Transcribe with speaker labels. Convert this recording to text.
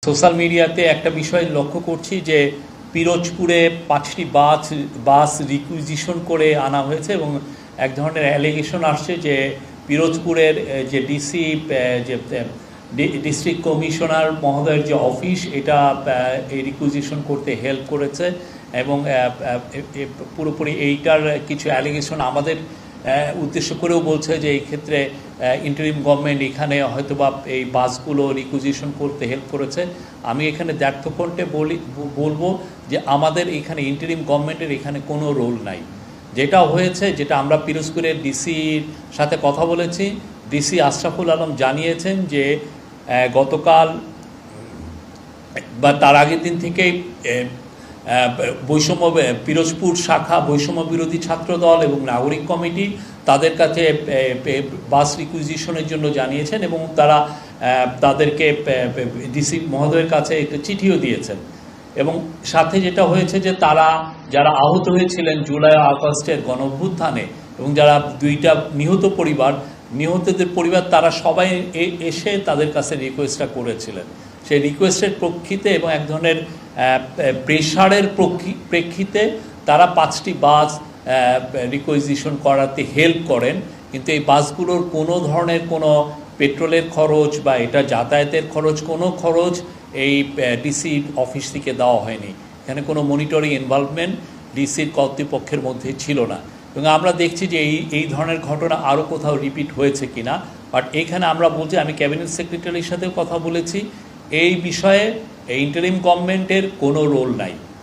Speaker 1: Social মিডিয়াতে একটা বিষয় লক্ষ্য করছি যে পিরোজপুরে 5টি বাস রিকুইজিশন করে আনা হয়েছে এবং এক ধরনের অ্যালিগেশন আসছে যে পিরোজপুরের যে ডিসি যে ডিস্ট্রিক্ট কমিশনার মহোদয়ের যে অফিস এটা এই রিকুইজিশন করতে হেল্প করেছে এবং পুরোপুরি এইটার কিছু অ্যালিগেশন আমাদের উদ্দেশ্য করেও বলছে যে এই ক্ষেত্রে ইন্টারিম গভর্নমেন্ট এখানে হয়তোবা এই বাসগুলো রিকুইজিশন করতে হেল্প করেছে। আমি এখানে দ্ব্যর্থকণ্ঠে বলবো যে আমাদের এখানে ইন্টারিম গভর্নমেন্টের এখানে কোনো রোল নাই। যেটা হয়েছে, যেটা আমরা পিরোজপুরের ডিসির সাথে কথা বলেছি, ডিসি আশরাফুল আলম জানিয়েছেন যে গতকাল বা তার আগের দিন থেকেই পিরোজপুর শাখা বৈষম্য বিরোধী ছাত্র দল এবং নাগরিক কমিটি তাদের কাছে বাস রিকুইজিশনের জন্য জানিয়েছেন এবং তারা তাদেরকে ডিসি মহোদয়ের কাছে একটা চিঠিও দিয়েছেন। এবং সাথে যেটা হয়েছে যে তারা যারা আহত হয়েছিলেন জুলাই আগস্টের গণঅভ্যুত্থানে এবং যারা দুইটা নিহতদের পরিবার তারা সবাই এসে তাদের কাছে রিকোয়েস্টটা করেছিলেন। সেই রিকোয়েস্টের প্রেক্ষিতে এবং এক ধরনের প্রেশারের প্রেক্ষিতে তারা 5টি বাস রিকুইজিশন করাতে হেল্প করেন, কিন্তু এই বাসগুলোর কোনো ধরনের কোনো পেট্রোলের খরচ বা এটা যাতায়াতের কোনো খরচ এই ডিসি অফিস থেকে দেওয়া হয়নি। এখানে কোনো মনিটরিং ইনভলভমেন্ট ডিসির কর্তৃপক্ষের মধ্যে ছিল না এবং আমরা দেখছি যে এই ধরনের ঘটনা আরও কোথাও রিপিট হয়েছে কিনা। বাট এইখানে আমরা বলছি, আমি ক্যাবিনেট সেক্রেটারির সাথেও কথা বলেছি, এই বিষয়ে ইন্টারিম গভর্নমেন্টের কোনো রোল নাই।